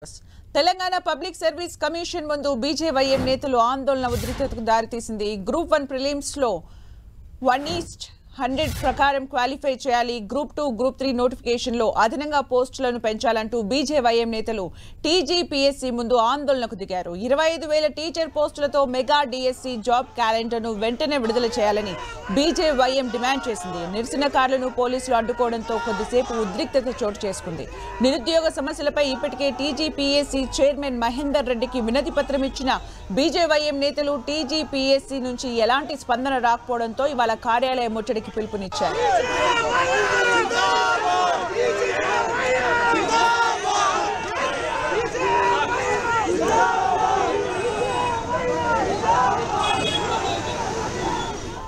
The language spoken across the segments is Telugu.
తెలంగాణ పబ్లిక్ సర్వీస్ కమిషన్ ముందు బీజేవైఎం నేతలు ఆందోళన ఉధృతకు దారితీసింది. గ్రూప్ 1 ప్రిలిమ్స్ లో 1:100 ప్రకారం క్వాలిఫై చేయాలి. గ్రూప్ 2, గ్రూప్ 3 నోటిఫికేషన్ లో అదనంగా పోస్టులను పెంచాలంటూ బీజేవైఎం నేతలు టీజీపీఎస్సీ ముందు ఆందోళనకు దిగారు. 25,000 టీచర్ పోస్టులతో మెగా డిఎస్సీ జాబ్ క్యాలెండర్ ను వెంటనే విడుదల చేయాలని బీజేవైఎం డిమాండ్ చేసింది. నిరసనకారులను పోలీసులు అడ్డుకోవడంతో కొద్దిసేపు ఉద్రిక్తత చోటు చేసుకుంది. నిరుద్యోగ సమస్యలపై ఇప్పటికే టీజీపీఎస్సీ చైర్మన్ మహేందర్ రెడ్డికి వినతి పత్రం ఇచ్చిన బీజేవైఎం నేతలు టీజీపీఎస్సీ నుంచి ఎలాంటి స్పందన రాకపోవడంతో ఇవాళ కార్యాలయ ముట్టడికి పిలుపునిచ్చారు.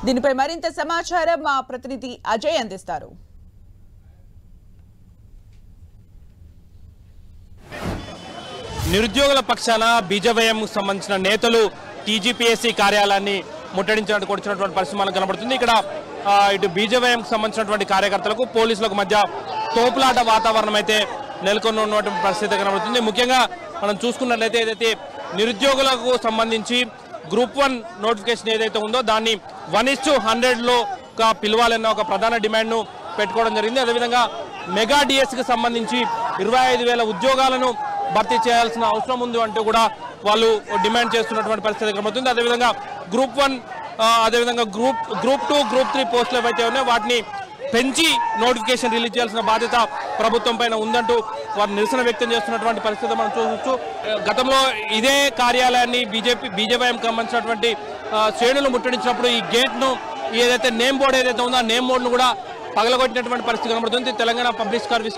దీనిపై మరింత సమాచారం మా ప్రతినిధి అజయ్ అందిస్తారు. నిరుద్యోగుల పక్షాన బీజేవైఎం సంబంధించిన నేతలు టీజీపీఎస్సీ కార్యాలయాన్ని ముట్టడించడానికి వచ్చినటువంటి పరిస్థితి మనకు కనబడుతుంది. ఇక్కడ ఇటు బీజేవైఎంకి సంబంధించినటువంటి కార్యకర్తలకు పోలీసులకు మధ్య తోపులాట వాతావరణం అయితే నెలకొని ఉన్నటువంటి పరిస్థితి కనబడుతుంది. ముఖ్యంగా మనం చూసుకున్నట్లయితే ఏదైతే నిరుద్యోగులకు సంబంధించి గ్రూప్ 1 నోటిఫికేషన్ ఏదైతే ఉందో దాన్ని 1:100లో పిలవాలన్న ఒక ప్రధాన డిమాండ్ను పెట్టుకోవడం జరిగింది. అదేవిధంగా మెగా డిఎస్కి సంబంధించి 25,000 ఉద్యోగాలను భర్తీ చేయాల్సిన అవసరం ఉంది అంటూ కూడా వాళ్ళు డిమాండ్ చేస్తున్నటువంటి పరిస్థితి కనబడుతుంది. అదేవిధంగా గ్రూప్ 1 అదేవిధంగా గ్రూప్ 2, గ్రూప్ 3 పోస్టులు ఏవైతే ఉన్నాయో వాటిని పెంచి నోటిఫికేషన్ రిలీజ్ చేయాల్సిన బాధ్యత ప్రభుత్వం పైన ఉందంటూ వారు నిరసన వ్యక్తం చేస్తున్నటువంటి పరిస్థితి మనం చూడవచ్చు. గతంలో ఇదే కార్యాలయాన్ని బీజేవైఎం సంబంధించినటువంటి శ్రేణులు ముట్టడించినప్పుడు ఈ గేట్ను ఏదైతే నేమ్ బోర్డు ఏదైతే ఉందో ఆ నేమ్ బోర్డును కూడా పగలగొట్టినటువంటి పరిస్థితి కనబడుతుంది. తెలంగాణ పబ్లిక్ సర్వీస్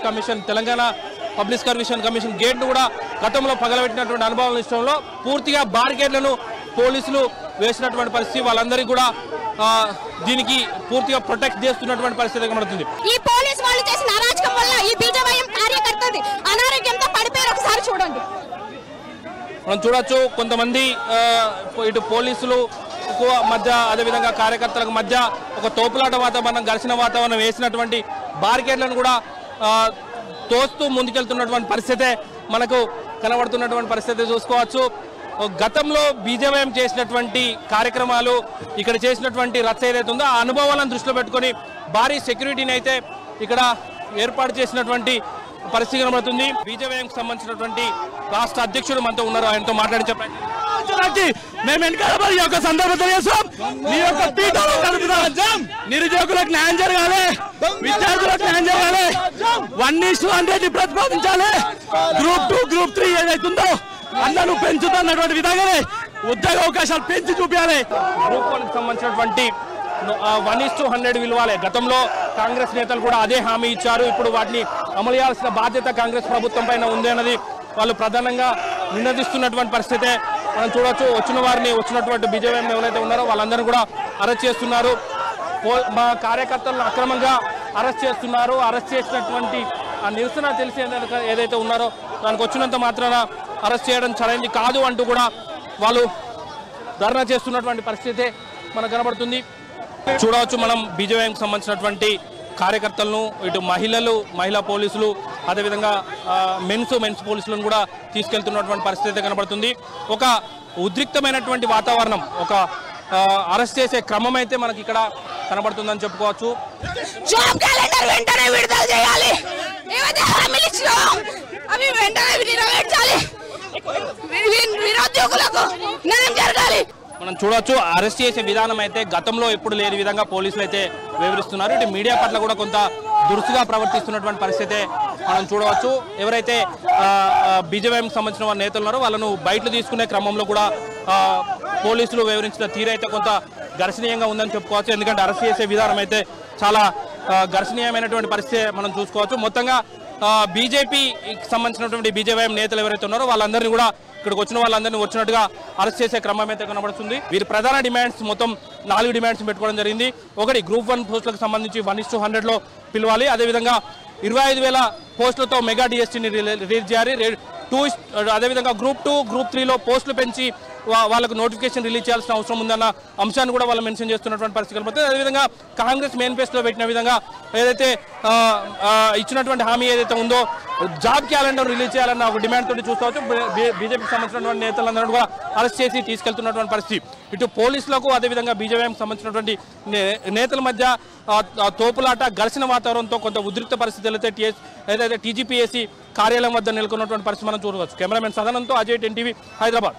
కమిషన్ గేట్ను కూడా గతంలో పగలబెట్టినటువంటి అనుభవాల విషయంలో పూర్తిగా బారికేడ్లను పోలీసులు వేసినటువంటి పరిస్థితి, వాళ్ళందరికీ కూడా దీనికి పూర్తిగా ప్రొటెక్ట్ చేస్తున్నటువంటి పరిస్థితి కనబడుతుంది. ఈ పోలీసు వాళ్ళు చేసిన అరాచకం వల్ల ఈ బీజేవైఎం కార్యకర్తది అనారోగ్యంతో పడిపోయారు. ఒకసారి చూడండి. మనం చూడొచ్చు కొంతమంది ఇటు పోలీసులు మధ్య అదేవిధంగా కార్యకర్తలకు మధ్య ఒక తోపులాట వాతావరణం, ఘర్షణ వాతావరణం వేసినటువంటి బారికేడ్లను కూడా తోస్తూ ముందుకెళ్తున్నటువంటి పరిస్థితే మనకు కనబడుతున్నటువంటి పరిస్థితి చూసుకోవచ్చు. గతంలో బీజేవైఎం చేసినటువంటి కార్యక్రమాలు, ఇక్కడ చేసినటువంటి రచ్చ ఏదైతే ఉందో ఆ అనుభవాలను దృష్టిలో పెట్టుకొని భారీ సెక్యూరిటీని అయితే ఇక్కడ ఏర్పాటు చేసినటువంటి పరిస్థితి కనబడుతుంది. బీజేవైఎంకి సంబంధించినటువంటి రాష్ట్ర అధ్యక్షుడు మనతో ఉన్నారు, ఆయనతో మాట్లాడించే నిరుద్యోగులకు న్యాయం జరగాలి, విద్యార్థులకు న్యాయం జరగాలి, 1:100 ప్రతిపాదించాలి. గ్రూప్ 2, గ్రూప్ 3 ఏదైతుందో అందరూ పెంచుతున్నటువంటి విధంగానే ఉద్యోగ అవకాశాలు పెంచి చూపించాలి. గ్రూప్ 1కి సంబంధించినటువంటి 1:100 విలువాలే. గతంలో కాంగ్రెస్ నేతలు కూడా అదే హామీ ఇచ్చారు. ఇప్పుడు వాటిని అమలు చేయాల్సిన బాధ్యత కాంగ్రెస్ ప్రభుత్వం పైన ఉంది అన్నది వాళ్ళు ప్రధానంగా నినదిస్తున్నటువంటి పరిస్థితే మనం చూడవచ్చు. వచ్చినటువంటి బీజేవైఎం ఎవరైతే ఉన్నారో వాళ్ళందరినీ కూడా అరెస్ట్ చేస్తున్నారు. మా కార్యకర్తలను అక్రమంగా అరెస్ట్ చేస్తున్నారు. అరెస్ట్ చేసినటువంటి ఆ నిరసన తెలిసి ఏదైతే ఉన్నారో దానికి వచ్చినంత మాత్రాన అరెస్ట్ చేయడం సరైనది కాదు అంటూ కూడా వాళ్ళు ధర్నా చేస్తున్నటువంటి పరిస్థితి మనకు కనబడుతుంది. చూడవచ్చు మనం బీజేవైఎంకి సంబంధించినటువంటి కార్యకర్తలను, ఇటు మహిళా పోలీసులు, అదేవిధంగా మెన్స్ పోలీసులను కూడా తీసుకెళ్తున్నటువంటి పరిస్థితి కనబడుతుంది. ఒక ఉద్రిక్తమైనటువంటి వాతావరణం, ఒక అరెస్ట్ చేసే క్రమం అయితే మనకి ఇక్కడ కనబడుతుందని చెప్పుకోవచ్చు. జాబ్ క్యాలెండర్ వెంటనే విడుదల చేయాలి. ఏవైతే హామీలు ఇచ్చారో అవి వెంటనే నెరవేర్చాలి. నిరుద్యోగులకు న్యాయం జరగాలి. మనం చూడవచ్చు అరెస్ట్ చేసే విధానం అయితే గతంలో ఎప్పుడు లేని విధంగా పోలీసులు అయితే వివరిస్తున్నారు. ఇటు మీడియా పట్ల కూడా కొంత దురుసుగా ప్రవర్తిస్తున్నటువంటి పరిస్థితి మనం చూడవచ్చు. ఎవరైతే బీజేవైఎంకి సంబంధించిన నేతలు ఉన్నారో వాళ్ళను బయటలు తీసుకునే క్రమంలో కూడా పోలీసులు వివరించిన తీరైతే కొంత ఘర్షణీయంగా ఉందని చెప్పుకోవచ్చు. ఎందుకంటే అరెస్ట్ చేసే విధానం అయితే చాలా ఘర్షణీయమైనటువంటి పరిస్థితి మనం చూసుకోవచ్చు. మొత్తంగా బీజేపీకి సంబంధించినటువంటి బీజేవైఎం నేతలు ఎవరైతే ఉన్నారో వాళ్ళందరినీ కూడా ఇక్కడికి వచ్చిన వాళ్ళందరినీ వచ్చినట్టుగా అరెస్ట్ చేసే క్రమం అయితే కనబడుతుంది. వీరి ప్రధాన డిమాండ్స్ మొత్తం 4 డిమాండ్స్ పెట్టుకోవడం జరిగింది. ఒకటి గ్రూప్ 1 పోస్టులకు సంబంధించి 1:100లో పిలవాలి. అదేవిధంగా 25,000 పోస్టులతో మెగా డిఎస్టీని రిలీజ్ చేయాలి. అదేవిధంగా గ్రూప్ 2, గ్రూప్ 3లో పోస్టులు పెంచి వాళ్ళకు నోటిఫికేషన్ రిలీజ్ చేయాల్సిన అవసరం ఉందన్న అంశాన్ని కూడా వాళ్ళు మెన్షన్ చేస్తున్నటువంటి పరిస్థితి కనబడుతుంది. అదేవిధంగా కాంగ్రెస్ మేనిఫెస్టోలో పెట్టిన విధంగా ఏదైతే ఇచ్చినటువంటి హామీ ఏదైతే ఉందో జాబ్ క్యాలెండర్ రిలీజ్ చేయాలన్న ఒక డిమాండ్ తోటి చూసుకోవచ్చు. బీజేపీకి సంబంధించినటువంటి నేతలందరూ కూడా అరెస్ట్ చేసి తీసుకెళ్తున్నటువంటి పరిస్థితి. ఇటు పోలీసులకు అదేవిధంగా బీజేపీకి సంబంధించినటువంటి నేతల మధ్య తోపులాట ఘర్షణ వాతావరణంతో కొంత ఉద్రిక్త పరిస్థితులు ఏదైతే టీజీపీఎస్సీ కార్యాలయం వద్ద నెలకొన్నటువంటి పరిస్థితి మనం చూడవచ్చు. కెమెరామెన్ సదానంతో అజయ్, 10 టీవీ, హైదరాబాద్.